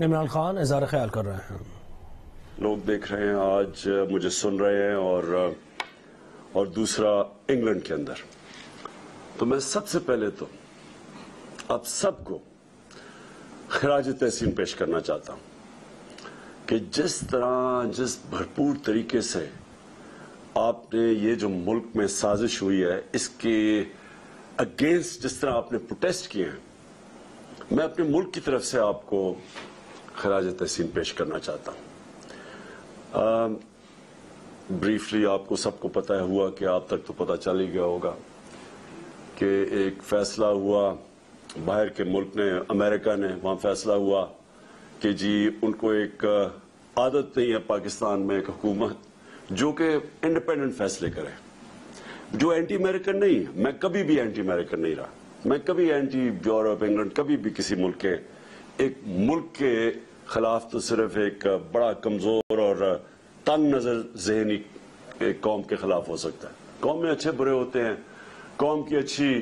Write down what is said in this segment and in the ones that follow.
عمران خان اظہار خیال کر رہے ہیں. لوگ دیکھ رہے ہیں آج مجھے سن رہے ہیں اور دوسرا انگلینڈ کے اندر. تو میں سب سے پہلے تو آپ سب کو خراج تحسین پیش کرنا چاہتا ہوں کہ جس بھرپور طریقے سے آپ نے یہ جو ملک میں سازش ہوئی ہے اس کے اگینسٹ جس طرح آپ نے پروٹیسٹ کیے ہیں، میں اپنے ملک کی طرف سے آپ کو خراج تحسین پیش کرنا چاہتا ہوں. بریفلی آپ کو سب کو پتہ ہوا کہ آپ تک تو پتہ چل ہی گیا ہوگا کہ ایک فیصلہ ہوا باہر کے ملک نے، امریکہ نے، وہاں فیصلہ ہوا کہ جی ان کو ایک عادت نہیں ہے پاکستان میں ایک حکومت جو کہ انڈیپینڈنٹ فیصلے کرے، جو اینٹی امریکن نہیں ہے. میں کبھی بھی اینٹی امریکن نہیں رہا، میں کبھی اینٹی یورپ انگلینڈ کبھی بھی کسی ملک کے خلاف تو صرف ایک بڑا کمزور اور تنگ نظر ذہنی ایک قوم کے خلاف ہو سکتا ہے. قوم میں اچھے برے ہوتے ہیں، قوم کی اچھی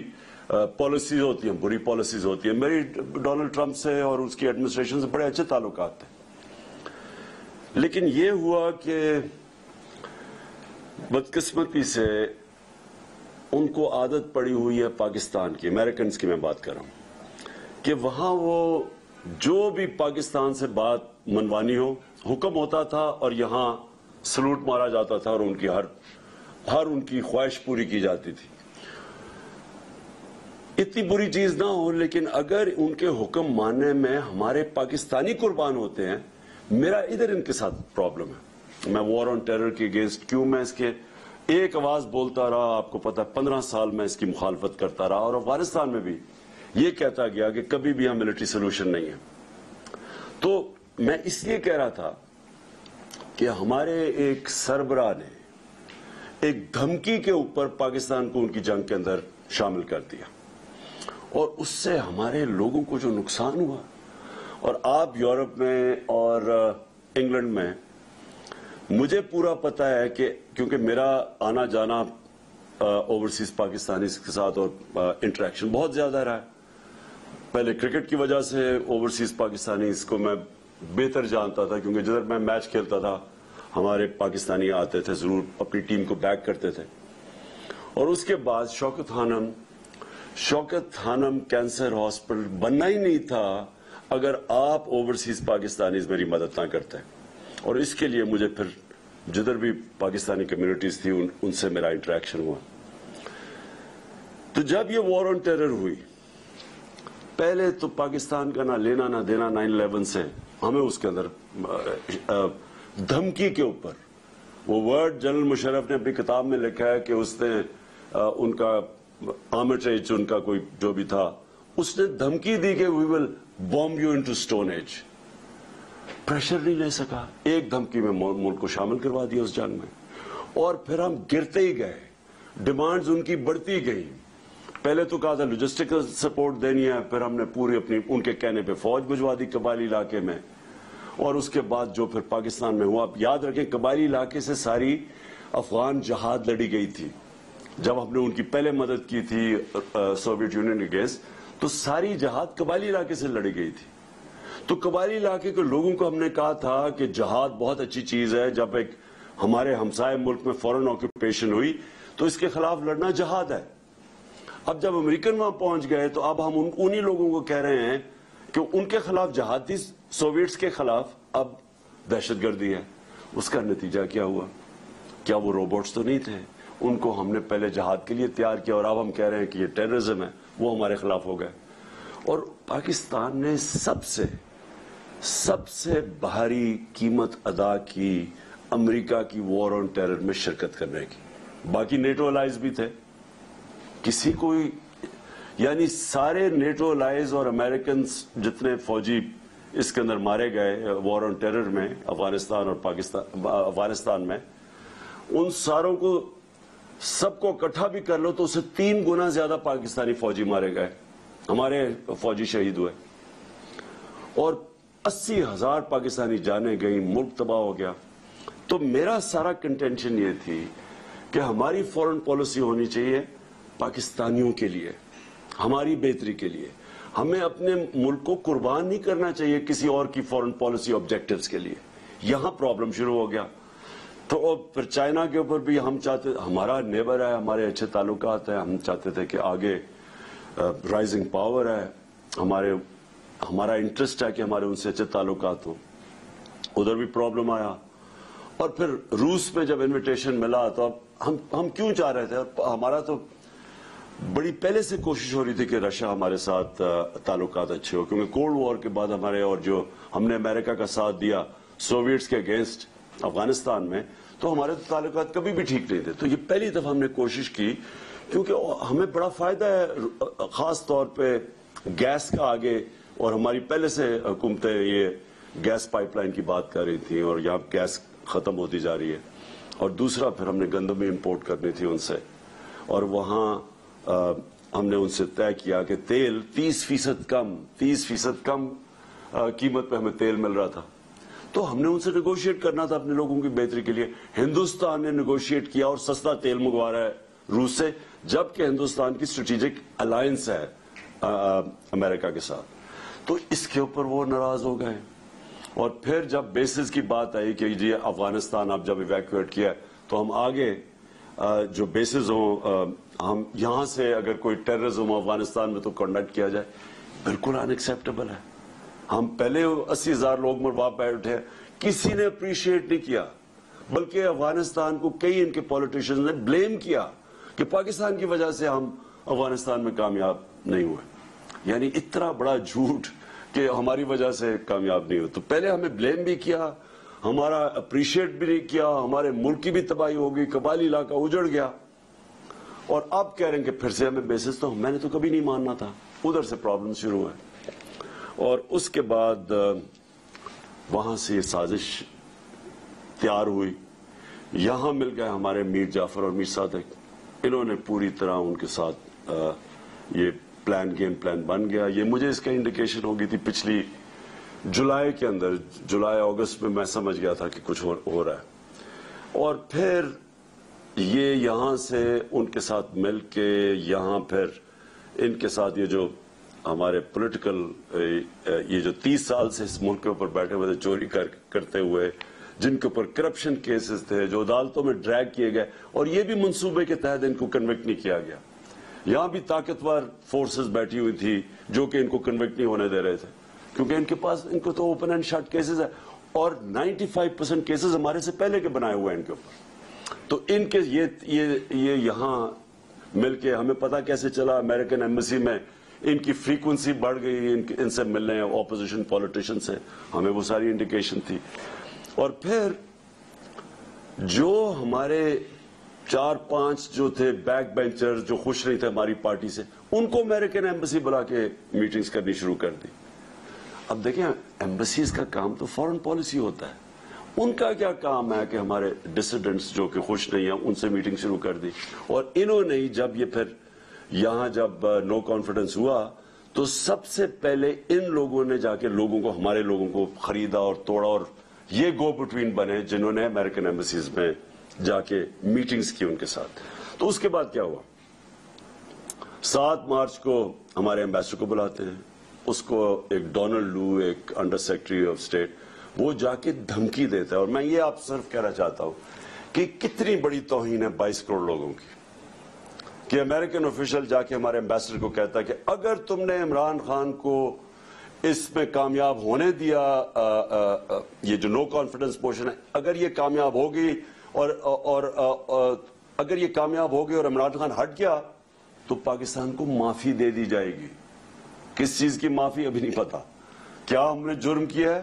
پالیسیز ہوتی ہیں، بری پالیسیز ہوتی ہیں. میری ڈونلڈ ٹرمپ سے اور اس کی ایڈمنسٹریشن سے بڑے اچھے تعلقات تھے، لیکن یہ ہوا کہ بدقسمتی سے ان کو عادت پڑی ہوئی ہے پاکستان کی، امریکنز کی میں بات کر رہا ہوں، کہ وہاں وہ جو بھی پاکستان سے بات منوانی ہو حکم ہوتا تھا اور یہاں سلوٹ مارا جاتا تھا اور ان کی ہر ان کی خواہش پوری کی جاتی تھی. اتنی بری چیز نہ ہو لیکن اگر ان کے حکم ماننے میں ہمارے پاکستانی قربان ہوتے ہیں، میرا ادھر ان کے ساتھ پرابلم ہے. میں وار آن ٹیرر کے اگینسٹ کیوں میں اس کے ایک آواز بولتا رہا، آپ کو پتہ ہے 15 سال میں اس کی مخالفت کرتا رہا اور افغانستان میں بھی یہ کہتا گیا کہ کبھی بھی ہم ملٹری سولوشن نہیں ہے. تو میں اس لیے کہہ رہا تھا کہ ہمارے ایک سربراہ نے ایک دھمکی کے اوپر پاکستان کو ان کی جنگ کے اندر شامل کر دیا اور اس سے ہمارے لوگوں کو جو نقصان ہوا. اور آپ یورپ میں اور انگلینڈ میں مجھے پورا پتا ہے کہ کیونکہ میرا آنا جانا اوورسیز پاکستانی کے ساتھ اور انٹریکشن بہت زیادہ رہا ہے. پہلے کرکٹ کی وجہ سے اوورسیز پاکستانی اس کو میں بہتر جانتا تھا کیونکہ جدھر میں میچ کھیلتا تھا ہمارے پاکستانی آتے تھے، ضرور اپنی ٹیم کو بیک کرتے تھے. اور اس کے بعد شوکت خانم کینسر ہاسپٹل بننا ہی نہیں تھا اگر آپ اوورسیز پاکستانیز میری مدد نہ کرتے. اور اس کے لیے مجھے پھر جدھر بھی پاکستانی کمیونٹیز تھی ان سے میرا انٹریکشن ہوا. تو جب یہ وار آن ٹیرر ہوئی، پہلے تو پاکستان کا نہ لینا نہ دینا 9/11 سے ہمیں اس کے اندر دھمکی کے اوپر وہ ورڈ جنرل مشرف نے اپنی کتاب میں لکھا ہے کہ اس نے ان کا آرمیٹریج ان کا کوئی جو بھی تھا اس نے دھمکی دی کہ we will bomb you into stone age. Pressure نہیں لے سکا، ایک دھمکی میں ملک کو شامل کروا دیا اس جنگ میں اور پھر ہم گرتے ہی گئے. ڈیمانڈز ان کی بڑھتی گئی. پہلے تو کہا تھا لوجسٹیکل سپورٹ دینی ہے، پھر ہم نے پوری اپنی ان کے کہنے پہ فوج بھجوا دی قبائلی علاقے میں. اور اس کے بعد جو پھر پاکستان میں ہوا، آپ یاد رکھیں قبائلی علاقے سے ساری افغان جہاد لڑی گئی تھی. جب ہم نے ان کی پہلے مدد کی تھی سوویت یونین اگینسٹ تو ساری جہاد قبائلی علاقے سے لڑی گئی تھی. تو قبائلی علاقے کے لوگوں کو ہم نے کہا تھا کہ جہاد بہت اچھی چیز ہے. جب ایک ہمارے ہمسائے ملک میں فورن آکوپیشن ہوئی تو اس کے خلاف لڑنا جہاد ہے. اب جب امریکن وہاں پہنچ گئے تو اب ہم انہی لوگوں کو کہہ رہے ہیں کہ ان کے خلاف جہاد تھی، سوویٹس کے خلاف اب دہشت گردی ہے. اس کا نتیجہ کیا ہوا؟ کیا وہ روبوٹس تو نہیں تھے؟ ان کو ہم نے پہلے جہاد کے لیے تیار کیا اور اب ہم کہہ رہے ہیں کہ یہ ٹیررزم ہے، وہ ہمارے خلاف ہو گئے. اور پاکستان نے سب سے بھاری قیمت ادا کی امریکہ کی وار آن ٹیرر میں شرکت کرنے کی. باقی نیٹو الائز بھی تھے، کسی کوئی یعنی سارے نیٹو الائز اور امریکنز جتنے فوجی اس کے اندر مارے گئے وار آن ٹیرر میں افغانستان میں، ان ساروں کو سب کو اکٹھا بھی کر لو تو اسے 3 گنا زیادہ پاکستانی فوجی مارے گئے، ہمارے فوجی شہید ہوئے اور 80,000 پاکستانی جانیں گئیں، ملک تباہ ہو گیا. تو میرا سارا کنٹینشن یہ تھی کہ ہماری فورن پالیسی ہونی چاہیے پاکستانیوں کے لیے، ہماری بہتری کے لیے. ہمیں اپنے ملک کو قربان نہیں کرنا چاہیے کسی اور کی فورن پالیسی آبجیکٹیوز کے لیے. یہاں پرابلم شروع ہو گیا. تو پھر چائنا کے اوپر بھی ہم چاہتے, ہمارا نیبر ہے, ہمارے اچھے تعلقات ہیں, ہم چاہتے تھے کہ آگے رائزنگ پاور ہے, ہمارا انٹرسٹ ہے کہ ہمارے ان سے اچھے تعلقات ہوں. ادھر بھی پرابلم آیا. اور پھر روس میں جب انویٹیشن ملا تو ہم کیوں چاہ رہے تھے, ہمارا تو بڑی پہلے سے کوشش ہو رہی تھی کہ رشیا ہمارے ساتھ تعلقات اچھے ہو, کیونکہ کولڈ وار کے بعد ہمارے, اور جو ہم نے امریکہ کا ساتھ دیا سوویٹس کے اگینسٹ افغانستان میں, تو ہمارے تعلقات کبھی بھی ٹھیک نہیں تھے. تو یہ پہلی دفعہ ہم نے کوشش کی, کیونکہ ہمیں بڑا فائدہ ہے خاص طور پہ گیس کا آگے, اور ہماری پہلے سے حکومتیں یہ گیس پائپ لائن کی بات کر رہی تھیں, اور یہاں گیس ختم ہوتی جا رہی ہے. اور دوسرا پھر ہم نے گندم بھی امپورٹ کرنی تھی ان سے, اور وہاں ہم نے ان سے طے کیا کہ تیل 30% کم قیمت پہ ہمیں تیل مل رہا تھا. تو ہم نے ان سے نیگوشیٹ کرنا تھا اپنے لوگوں کی بہتری کے لیے. ہندوستان نے نیگوشیٹ کیا اور سستا تیل منگوا رہا ہے روس سے, جبکہ ہندوستان کی اسٹریٹجک الائنس ہے امریکہ کے ساتھ. تو اس کے اوپر وہ ناراض ہو گئے. اور پھر جب بیسز کی بات آئی کہ جی افغانستان اب جب ایویکویٹ کیا تو ہم آگے جو بیسز ہوں, ہم یہاں سے اگر کوئی ٹیررزم افغانستان میں تو کنڈکٹ کیا جائے, بالکل ان ایکسیپٹیبل ہے. ہم پہلے 80,000 لوگ مروا بیٹھے, کسی نے اپریشیٹ نہیں کیا, بلکہ افغانستان کو کئی ان کے پولیٹیشنز نے بلیم کیا کہ پاکستان کی وجہ سے ہم افغانستان میں کامیاب نہیں ہوئے. یعنی اتنا بڑا جھوٹ کہ ہماری وجہ سے کامیاب نہیں ہوئے. تو پہلے ہمیں بلیم بھی کیا, ہمارا اپریشیٹ بھی نہیں کیا, ہمارے ملک کی بھی تباہی ہو گئی, قبائلی علاقہ اجڑ گیا, اور اب کہہ رہے ہیں کہ پھر سے ہمیں بیسس. تو میں نے تو کبھی نہیں ماننا تھا. ادھر سے پرابلم شروع ہوئے, اور اس کے بعد وہاں سے یہ سازش تیار ہوئی. یہاں مل گئے ہمارے میر جعفر اور میر صادق, انہوں نے پوری طرح ان کے ساتھ یہ گیم پلان بن گیا. یہ مجھے اس کا انڈیکیشن ہو گئی تھی پچھلی جولائی کے اندر, جولائی اگست میں میں سمجھ گیا تھا کہ کچھ ہو رہا ہے. اور پھر یہ یہاں سے ان کے ساتھ مل کے, یہاں پھر ان کے ساتھ یہ جو ہمارے پولیٹیکل یہ جو 30 سال سے اس ملک کے اوپر بیٹھے ہوئے تھے چوری کرتے ہوئے, جن کے اوپر کرپشن کیسز تھے جو عدالتوں میں ڈریگ کیے گئے, اور یہ بھی منصوبے کے تحت ان کو کنوکٹ نہیں کیا گیا. یہاں بھی طاقتور فورسز بیٹھی ہوئی تھی جو کہ ان کو کنوکٹ نہیں ہونے دے رہے تھے, کیونکہ ان کے پاس, ان کو تو اوپن اینڈ شٹ کیسز ہے, اور 95% کیسز ہمارے سے پہلے کے بنائے ہوئے ہیں ان کے اوپر. تو ان کے یہ یہاں مل کے ہمیں پتا کیسے چلا, امریکن ایمبیسی میں ان کی فریکوینسی بڑھ گئی, ان سے ملنے اپوزیشن پولیٹیشن سے, ہمیں وہ ساری انڈیکیشن تھی. اور پھر جو ہمارے 4-5 جو تھے بیک بینچر جو خوش نہیں تھے ہماری پارٹی سے, ان کو امریکن ایمبیسی بلا کے میٹنگز کرنی شروع کر دی. اب دیکھیں, ایمبیسیز کا کام تو فورن پالیسی ہوتا ہے, ان کا کیا کام ہے کہ ہمارے ڈسیڈنٹس جو کہ خوش نہیں ہیں ان سے میٹنگ شروع کر دی. اور انہوں نے جب یہ پھر یہاں جب نو کانفیڈنس ہوا تو سب سے پہلے ان لوگوں نے جا کے لوگوں کو, ہمارے لوگوں کو خریدا اور توڑا, اور یہ گو بٹوین بنے جنہوں نے امریکن ایمبیسیز میں جا کے میٹنگز کی ان کے ساتھ. تو اس کے بعد کیا ہوا, 7 مارچ کو ہمارے ایمبیسڈر کو بلاتے ہیں, اس کو ایک ڈونلڈ لو, ایک انڈر سیکرٹری آف اسٹیٹ, وہ جا کے دھمکی دیتا ہے. اور میں یہ آپ صرف کہنا چاہتا ہوں کہ کتنی بڑی توہین ہے 22 کروڑ لوگوں کی, کہ امریکن آفیشل جا کے ہمارے ایمبیسڈر کو کہتا ہے کہ اگر تم نے عمران خان کو اس میں کامیاب ہونے دیا, یہ جو نو کانفیڈنس موشن ہے, اگر یہ کامیاب ہوگی اور اگر یہ کامیاب ہو گئی اور عمران خان ہٹ گیا تو پاکستان کو معافی دے دی جائے گی. کس چیز کی معافی ابھی نہیں پتا, کیا ہم نے جرم کیا ہے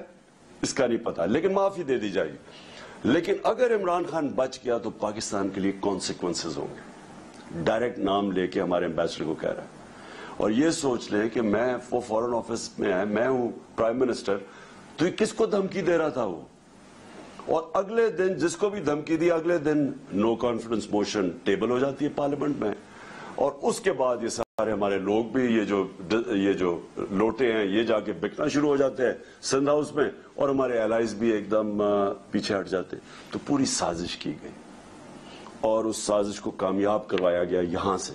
اس کا نہیں پتا, لیکن معافی دے دی جائے گی. لیکن اگر عمران خان بچ گیا تو پاکستان کے لیے کانسیکوینسز ہوں گے. ڈائریکٹ نام لے کے ہمارے ایمبیسڈر کو کہہ رہا ہے. اور یہ سوچ لیں کہ میں وہ فورن آفس میں ہے, میں ہوں پرائم منسٹر, تو یہ کس کو دھمکی دے رہا تھا وہ, اور اگلے دن جس کو بھی دھمکی دی اگلے دن نو کانفیڈنس موشن ٹیبل ہو جاتی ہے پارلیمنٹ میں. اور اس کے بعد یہ سارے ہمارے لوگ بھی یہ جو لوٹے ہیں یہ جا کے بکنا شروع ہو جاتے ہیں سندھ ہاؤس میں, اور ہمارے الائز بھی ایک دم پیچھے ہٹ جاتے. تو پوری سازش کی گئی اور اس سازش کو کامیاب کروایا گیا یہاں سے.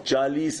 40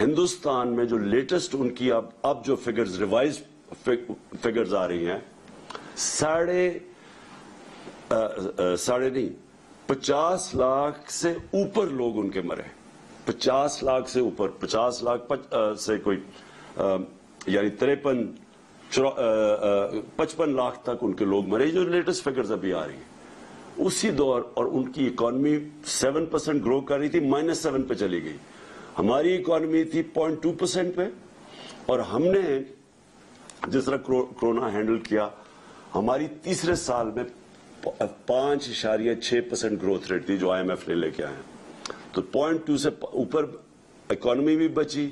ہندوستان میں جو لیٹسٹ ان کی اب جو فگرز ریوائز فگرز آ رہی ہیں، 50 لاکھ سے اوپر لوگ ان کے مرے، 50 لاکھ سے اوپر، 50 لاکھ سے کوئی یعنی 55 لاکھ تک ان کے لوگ مرے، جو لیٹسٹ فگرز ابھی آ رہی ہیں اسی دور. اور ان کی اکانومی 7% گرو کر رہی تھی، -7 پہ چلی گئی. ہماری اکانومی تھی 0.2% پہ، اور ہم نے جس طرح کرونا ہینڈل کیا، ہماری تیسرے سال میں 5.6% گروتھ ریٹ تھی جو IMF نے لے کے آئے. تو 0.2 سے اوپر اکانومی بھی بچی،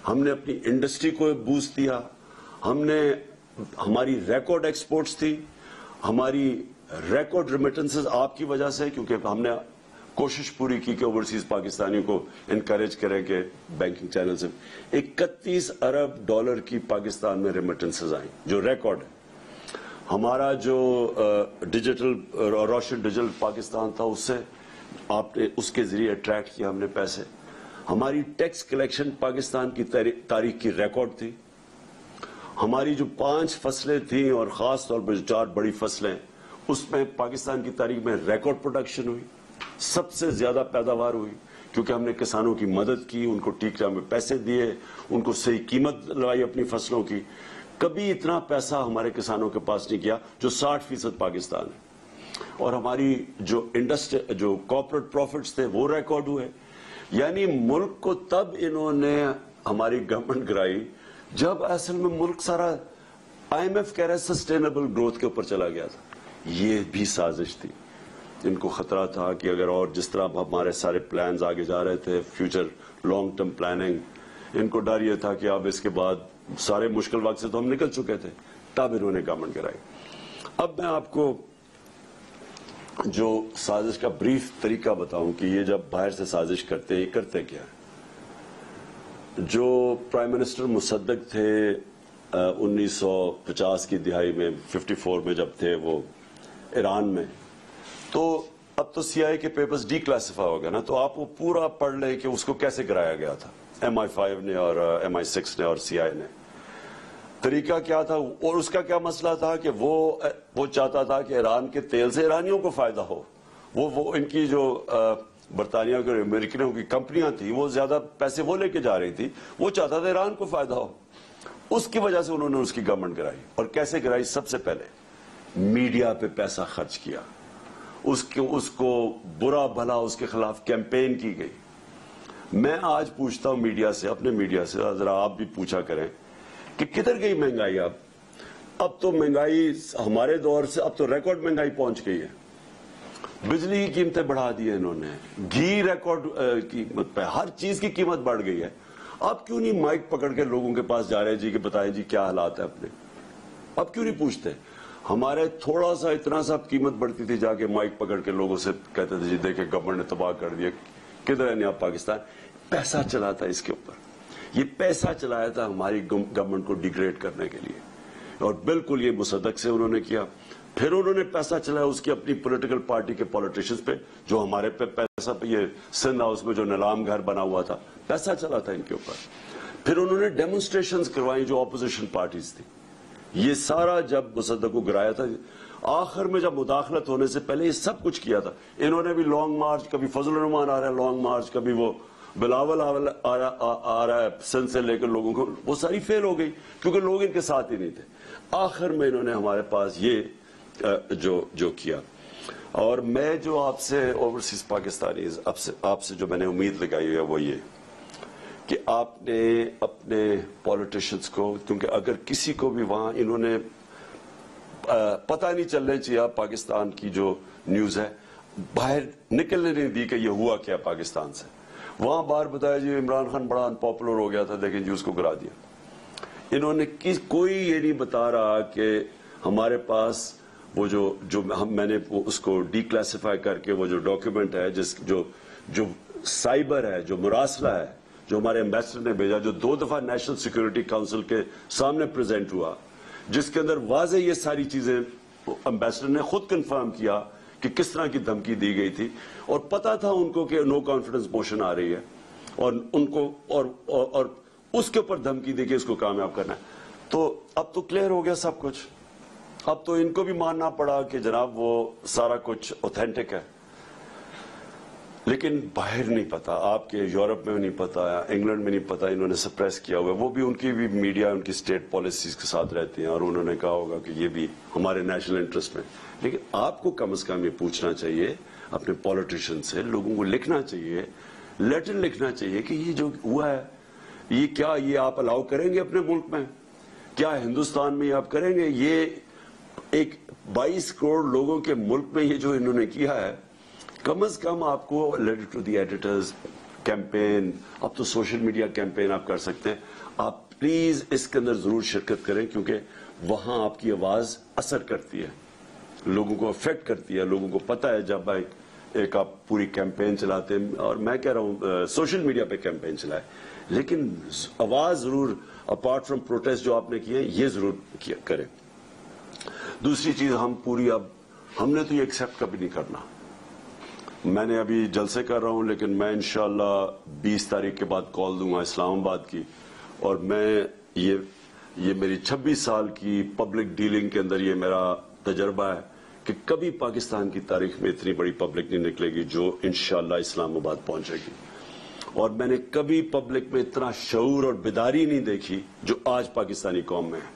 ہم نے اپنی انڈسٹری کو بوسٹ دیا، ہماری ریکارڈ ایکسپورٹس تھی، ہماری ریکارڈ ریمیٹنسز آپ کی وجہ سے، کیونکہ ہم نے کوشش پوری کی کہ اوورسیز پاکستانیوں کو انکریج کریں کہ بینکنگ چینل سے 31 ارب ڈالر کی پاکستان میں ریمیٹنسز آئیں جو ریکارڈ ہے. ہمارا جو ڈیجیٹل روشن ڈیجیٹل پاکستان تھا، اس سے آپ نے اس کے ذریعے اٹریکٹ کیا ہم نے پیسے. ہماری ٹیکس کلیکشن پاکستان کی تاریخ کی ریکارڈ تھی. ہماری جو 5 فصلیں تھیں اور خاص طور پر جو 4 بڑی فصلیں، اس میں پاکستان کی تاریخ میں ریکارڈ پروڈکشن ہوئی، سب سے زیادہ پیداوار ہوئی، کیونکہ ہم نے کسانوں کی مدد کی، ان کو ٹھیک ٹائم میں پیسے دیے، ان کو صحیح قیمت لگائی اپنی فصلوں کی. کبھی اتنا پیسہ ہمارے کسانوں کے پاس نہیں کیا جو 60% پاکستان ہے. اور ہماری جو کارپوریٹ پروفٹس تھے وہ ریکارڈ ہوئے. یعنی ملک کو تب انہوں نے ہماری گورنمنٹ گرائی جب اصل میں ملک سارا IMF کہہ رہا ہے سسٹینیبل گروتھ کے اوپر چلا گیا تھا. یہ بھی سازش تھی. ان کو خطرہ تھا کہ اگر اور جس طرح ہمارے سارے پلانز آگے جا رہے تھے، فیوچر لانگ ٹرم پلاننگ، ان کو ڈر یہ تھا کہ اب اس کے بعد سارے مشکل وقت سے تو ہم نکل چکے تھے، تب انہوں نے گورنمنٹ گرائی. اب میں آپ کو جو سازش کا بریف طریقہ بتاؤں کہ یہ جب باہر سے سازش کرتے ہیں یہ کرتے کیا ہے. جو پرائم منسٹر مصدق تھے 1950 کی دہائی میں، 54 میں جب تھے وہ ایران میں، تو اب تو CIA کے پیپرز ڈی کلاسیفائی ہو گئے نا، تو آپ وہ پورا پڑھ لیں کہ اس کو کیسے گرایا گیا تھا MI5 نے اور MI6 نے اور CIA نے. طریقہ کیا تھا اور اس کا کیا مسئلہ تھا کہ وہ چاہتا تھا کہ ایران کے تیل سے ایرانیوں کو فائدہ ہو. وہ ان کی جو برطانیہ کے امریکنوں کی کمپنیاں تھیں وہ زیادہ پیسے وہ لے کے جا رہی تھی، وہ چاہتا تھا ایران کو فائدہ ہو. اس کی وجہ سے انہوں نے اس کی گورنمنٹ گرائی. اور کیسے گرائی؟ سب سے پہلے میڈیا پہ پیسہ خرچ کیا، اس کو برا بھلا اس کے خلاف کیمپین کی گئی. میں آج پوچھتا ہوں میڈیا سے، اپنے میڈیا سے، ذرا آپ بھی پوچھا کریں کہ کدھر گئی مہنگائی. اب تو مہنگائی ہمارے دور سے اب تو ریکارڈ مہنگائی پہنچ گئی ہے. بجلی کی قیمتیں بڑھا دی ہیں انہوں نے، گھی ریکارڈ قیمت پہ، ہر چیز کی قیمت بڑھ گئی ہے. آپ کیوں نہیں مائک پکڑ کے لوگوں کے پاس جا رہے جی کہ بتائیں جی کیا حالات ہیں اپنے؟ آپ کیوں نہیں پوچھتے؟ ہمارے تھوڑا سا اتنا سا قیمت بڑھتی تھی، جا کے مائک پکڑ کے لوگوں سے کہتے تھے جی دیکھیں گورنمنٹ نے تباہ کر دیا. کدھر ہے نیا پاکستان؟ پیسہ چلا تھا اس کے اوپر. یہ پیسہ چلایا تھا ہماری گورنمنٹ کو ڈیگریڈ کرنے کے لیے، اور بالکل یہ مصدق سے انہوں نے کیا. پھر انہوں نے پیسہ چلایا اس کی اپنی پولیٹیکل پارٹی کے پولیٹیشنز پہ، جو ہمارے پہ پیسہ پہ، یہ سندھ ہاؤس میں جو نیلام گھر بنا ہوا تھا، پیسہ چلا تھا ان کے اوپر. پھر انہوں نے ڈیمونسٹریشنز کروائی جو اپوزیشن پارٹیز تھی. یہ سارا جب مصدق کو گرایا تھا، آخر میں جب مداخلت ہونے سے پہلے یہ سب کچھ کیا تھا. انہوں نے بھی لانگ مارچ، کبھی فضل الرحمان آ رہا ہے لانگ مارچ، کبھی وہ بلاول آ رہا ہے سندھ سے لے کر لوگوں کو، وہ ساری فیل ہو گئی کیونکہ لوگ ان کے ساتھ ہی نہیں تھے. آخر میں انہوں نے ہمارے پاس یہ جو کیا. اور میں جو آپ سے اوورسیز پاکستانیز آپ سے جو میں نے امید لگائی ہے وہ یہ کہ آپ نے اپنے پولیٹیشنز کو، کیونکہ اگر کسی کو بھی وہاں انہوں نے پتہ نہیں چلنے چاہیے پاکستان کی جو نیوز ہے، باہر نکلنے نہیں دی کہ یہ ہوا کیا پاکستان سے. وہاں باہر بتایا جی عمران خان بڑا ان پاپولر ہو گیا تھا، دیکھیں جی اس کو گرا دیا. انہوں نے کوئی یہ نہیں بتا رہا کہ ہمارے پاس وہ جو میں نے اس کو ڈی کلاسیفائی کر کے وہ جو ڈاکیومنٹ ہے جو سائبر ہے، جو مراسلہ ہے، جو ہمارے ایمبیسڈر نے بھیجا، جو 2 دفعہ نیشنل سیکورٹی کاؤنسل کے سامنے پریزنٹ ہوا، جس کے اندر واضح یہ ساری چیزیں ایمبیسڈر نے خود کنفرم کیا کہ کس طرح کی دھمکی دی گئی تھی. اور پتا تھا ان کو کہ نو کانفیڈنس موشن آ رہی ہے. اور ان کو اور اس کے اوپر دھمکی دے کے اس کو کامیاب کرنا ہے. تو اب تو کلیئر ہو گیا سب کچھ. اب تو ان کو بھی ماننا پڑا کہ جناب وہ سارا کچھ اوتھینٹک ہے. لیکن باہر نہیں پتا, آپ کے یورپ میں نہیں پتا, انگلینڈ میں نہیں پتا, انہوں نے سپریس کیا ہوا ہے. وہ بھی ان کی بھی میڈیا ان کی اسٹیٹ پالیسیز کے ساتھ رہتے ہیں اور انہوں نے کہا ہوگا کہ یہ بھی ہمارے نیشنل انٹرسٹ میں. لیکن آپ کو کم از کم یہ پوچھنا چاہیے اپنے پولیٹیشین سے, لوگوں کو لکھنا چاہیے, لیٹر لکھنا چاہیے کہ یہ جو ہوا ہے یہ کیا یہ آپ الاؤ کریں گے اپنے ملک میں, کیا ہندوستان میں آپ کریں گے؟ یہ ایک 22 کروڑ لوگوں کے ملک میں یہ جو انہوں نے کیا ہے, کم از کم آپ کو letter to the editors campaign, اب تو سوشل میڈیا کیمپین آپ کر سکتے ہیں. آپ پلیز اس کے اندر ضرور شرکت کریں کیونکہ وہاں آپ کی آواز اثر کرتی ہے, لوگوں کو افیکٹ کرتی ہے. لوگوں کو پتہ ہے جب ایک آپ پوری کیمپین چلاتے ہیں, اور میں کہہ رہا ہوں سوشل میڈیا پہ کیمپین چلائے, لیکن آواز ضرور اپارٹ فرام پروٹیسٹ جو آپ نے کیے یہ ضرور کریں. دوسری چیز ہم نے تو یہ ایکسیپٹ کبھی نہیں کرنا. میں نے ابھی جلسے کر رہا ہوں لیکن میں انشاءاللہ 20 تاریخ کے بعد کال دوں گا اسلام آباد کی, اور میں یہ میری 26 سال کی پبلک ڈیلنگ کے اندر یہ میرا تجربہ ہے کہ کبھی پاکستان کی تاریخ میں اتنی بڑی پبلک نہیں نکلے گی جو انشاءاللہ اسلام آباد پہنچے گی. اور میں نے کبھی پبلک میں اتنا شعور اور بیداری نہیں دیکھی جو آج پاکستانی قوم میں ہے.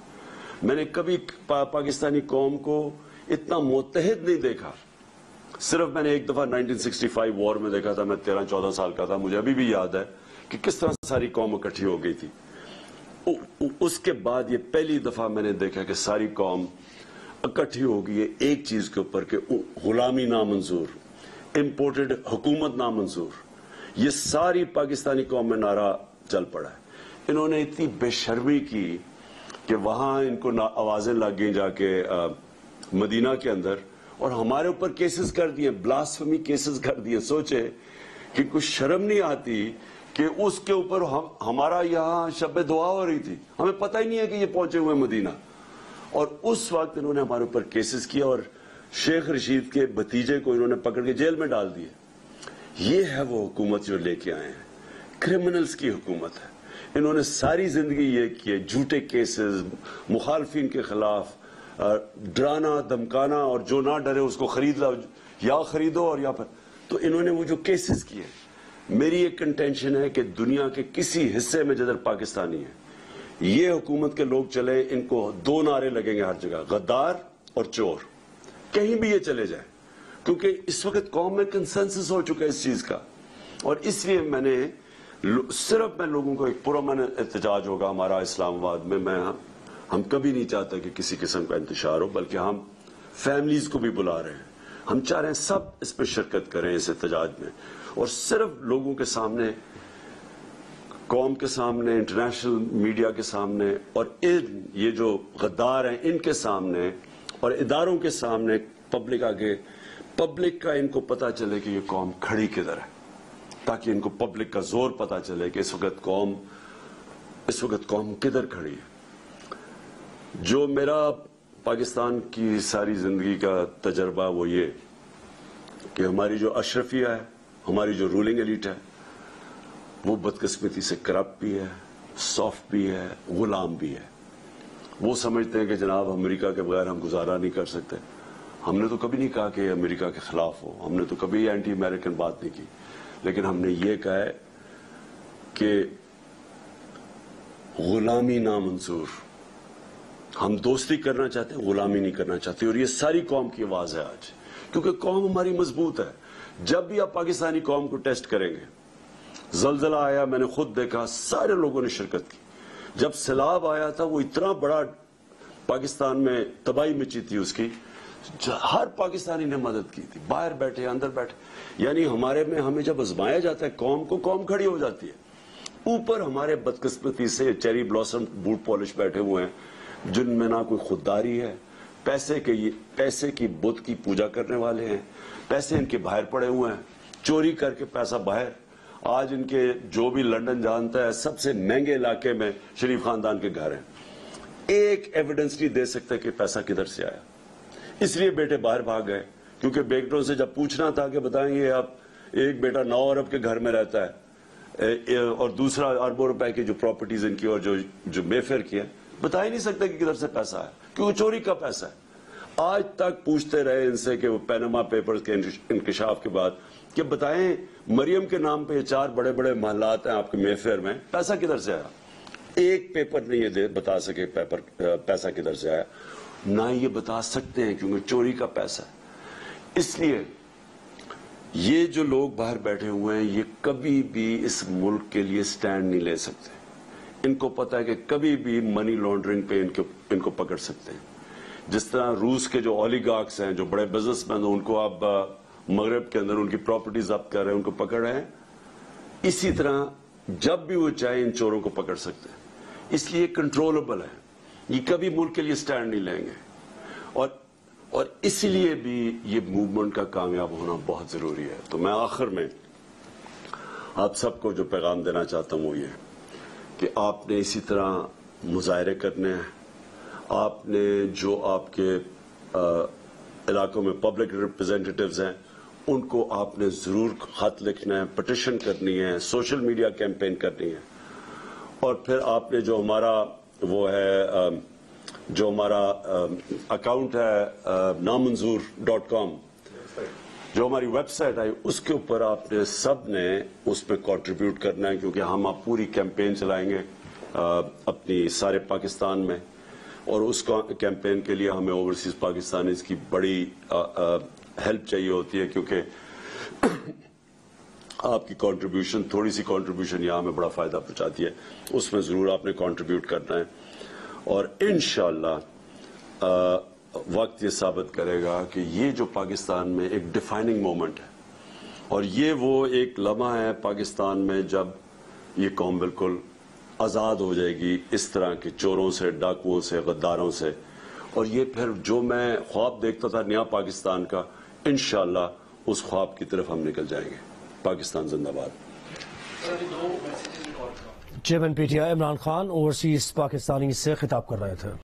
میں نے کبھی پاکستانی قوم کو اتنا متحد نہیں دیکھا. صرف میں نے ایک دفعہ 1965 وار میں دیکھا تھا, میں 13-14 سال کا تھا, مجھے ابھی بھی یاد ہے کہ کس طرح ساری قوم اکٹھی ہو گئی تھی. اس کے بعد یہ پہلی دفعہ میں نے دیکھا کہ ساری قوم اکٹھی ہو گئی ہے ایک چیز کے اوپر کہ غلامی نامنظور, امپورٹڈ حکومت نامنظور. یہ ساری پاکستانی قوم میں نعرہ چل پڑا ہے. انہوں نے اتنی بے شرمی کی کہ وہاں ان کو آوازیں لگ گئیں جا کے مدینہ کے اندر, اور ہمارے اوپر کیسز کر دیے, بلاسفمی کیسز کر دیے. سوچے کہ کچھ شرم نہیں آتی کہ اس کے اوپر ہمارا یہاں شب دعا ہو رہی تھی, ہمیں پتہ ہی نہیں ہے کہ یہ پہنچے ہوئے مدینہ, اور اس وقت انہوں نے ہمارے اوپر کیسز کیا اور شیخ رشید کے بھتیجے کو انہوں نے پکڑ کے جیل میں ڈال دیے. یہ ہے وہ حکومت جو لے کے آئے ہیں, کرمنلز کی حکومت ہے. انہوں نے ساری زندگی یہ کیے, جھوٹے کیسز, مخالفین کے خلاف ڈرانا دھمکانا, اور جو نہ ڈرے اس کو خرید لاؤ, یا خریدو اور یا پھر. تو انہوں نے وہ جو کیسز کیے, میری ایک کنٹینشن ہے کہ دنیا کے کسی حصے میں جدھر پاکستانی ہے یہ حکومت کے لوگ چلے, ان کو 2 نعرے لگیں گے ہر جگہ, غدار اور چور, کہیں بھی یہ چلے جائیں, کیونکہ اس وقت قوم میں کنسنسس ہو چکا ہے اس چیز کا. اور اس لیے میں نے صرف میں لوگوں کو ایک پرامن احتجاج ہوگا ہمارا اسلام آباد میں. ہم کبھی نہیں چاہتے کہ کسی قسم کا انتشار ہو, بلکہ ہم فیملیز کو بھی بلا رہے ہیں. ہم چاہ رہے ہیں سب اس پہ شرکت کریں اس احتجاج میں, اور صرف لوگوں کے سامنے, قوم کے سامنے, انٹرنیشنل میڈیا کے سامنے, اور یہ جو غدار ہیں ان کے سامنے اور اداروں کے سامنے, پبلک آگے, پبلک کا ان کو پتا چلے کہ یہ قوم کھڑی کدھر ہے, تاکہ ان کو پبلک کا زور پتا چلے کہ اس وقت قوم کدھر کھڑی ہے. جو میرا پاکستان کی ساری زندگی کا تجربہ وہ یہ کہ ہماری جو اشرفیہ ہے, ہماری جو رولنگ ایلیٹ ہے, وہ بدقسمتی سے کرپٹ بھی ہے, سافٹ بھی ہے, غلام بھی ہے. وہ سمجھتے ہیں کہ جناب امریکہ کے بغیر ہم گزارا نہیں کر سکتے. ہم نے تو کبھی نہیں کہا کہ امریکہ کے خلاف ہو, ہم نے تو کبھی اینٹی امریکن بات نہیں کی, لیکن ہم نے یہ کہا ہے کہ غلامی نامنظور. ہم دوستی کرنا چاہتے ہیں, غلامی نہیں کرنا چاہتے, اور یہ ساری قوم کی آواز ہے آج, کیونکہ قوم ہماری مضبوط ہے. جب بھی آپ پاکستانی قوم کو ٹیسٹ کریں گے, زلزلہ آیا میں نے خود دیکھا, سارے لوگوں نے شرکت کی. جب سیلاب آیا تھا وہ اتنا بڑا پاکستان میں تباہی مچی تھی اس کی, ہر پاکستانی نے مدد کی تھی, باہر بیٹھے اندر بیٹھے. یعنی ہمیں جب آزمایا جاتا ہے قوم کو, قوم کھڑی ہو جاتی ہے. اوپر ہمارے بدقسمتی سے چیری بلاسم بوٹ پالش بیٹھے ہوئے ہیں جن میں نہ کوئی خودداری ہے, پیسے کی بت کی پوجا کرنے والے ہیں, پیسے ان کے باہر پڑے ہوئے ہیں, چوری کر کے پیسہ باہر. آج ان کے جو بھی لندن جانتا ہے سب سے مہنگے علاقے میں شریف خاندان کے گھر ہیں, ایک ایویڈنس نہیں دے سکتے کہ پیسہ کدھر سے آیا. اس لیے بیٹے باہر بھاگ گئے, کیونکہ بیٹوں سے جب پوچھنا تھا کہ بتائیں یہ آپ, ایک بیٹا 9 ارب کے گھر میں رہتا ہے, اور دوسرا اربوں روپے کی جو پراپرٹیز ان کی اور جو مے فیئر کی ہے، بتا ہی نہیں سکتے کہ کدھر سے پیسہ ہے، کیونکہ چوری کا پیسہ ہے. آج تک پوچھتے رہے ان سے کہ وہ پیناما پیپرز کے انکشاف کے بعد کہ بتائیں مریم کے نام پہ 4 بڑے بڑے محلات ہیں آپ کے مے فیئر میں، پیسہ کدھر سے آیا؟ ایک پیپر نہیں یہ بتا سکے پیسہ کدھر سے آیا. نہ یہ بتا سکتے ہیں کیونکہ چوری کا پیسہ ہے. اس لیے یہ جو لوگ باہر بیٹھے ہوئے ہیں یہ کبھی بھی اس ملک کے لیے سٹینڈ نہیں لے سکتے. ان کو پتا ہے کہ کبھی بھی منی لانڈرنگ پہ ان کو پکڑ سکتے ہیں. جس طرح روس کے جو اولیگارکس ہیں، جو بڑے بزنس مین ہیں، ان کو آپ مغرب کے اندر ان کی پراپرٹیز ضبط کر رہے ہیں، ان کو پکڑ رہے ہیں، اسی طرح جب بھی وہ چاہیں ان چوروں کو پکڑ سکتے ہیں. اس لیے کنٹرولبل ہے، یہ کبھی ملک کے لیے سٹینڈ نہیں لیں گے. اور اسی لیے بھی یہ موومنٹ کا کامیاب ہونا بہت ضروری ہے. تو میں آخر میں آپ سب کو جو پیغام دینا چاہتا ہوں وہ یہ کہ آپ نے اسی طرح مظاہرے کرنے ہیں. آپ نے جو آپ کے علاقوں میں پبلک ریپرزینٹیٹیوز ہیں ان کو آپ نے ضرور خط لکھنا ہے، پٹیشن کرنی ہے، سوشل میڈیا کیمپین کرنی ہے. اور پھر آپ نے جو ہمارا وہ ہے جو ہمارا اکاؤنٹ ہے نامنظور.com، جو ہماری ویب سائٹ آئی، اس کے اوپر آپ نے سب نے اس میں کنٹریبیوٹ کرنا ہے، کیونکہ ہم آپ پوری کیمپین چلائیں گے اپنی سارے پاکستان میں. اور اس کیمپین کے لیے ہمیں اوورسیز پاکستانیز کی بڑی ہیلپ چاہیے ہوتی ہے، کیونکہ آپ کی کنٹریبیوشن، تھوڑی سی کنٹریبیوشن یہاں ہمیں بڑا فائدہ پہنچاتی ہے. اس میں ضرور آپ نے کنٹریبیوٹ کرنا ہے. اور انشاءاللہ وقت یہ ثابت کرے گا کہ یہ جو پاکستان میں ایک ڈیفائننگ مومنٹ ہے، اور یہ وہ ایک لمحہ ہے پاکستان میں جب یہ قوم بالکل آزاد ہو جائے گی اس طرح کے چوروں سے، ڈاکوؤں سے، غداروں سے. اور یہ پھر جو میں خواب دیکھتا تھا نیا پاکستان کا، انشاءاللہ اس خواب کی طرف ہم نکل جائیں گے. پاکستان زندہ باد. Chairman P T I Imran Khan overseas Pakistani سے خطاب کر رہے تھے.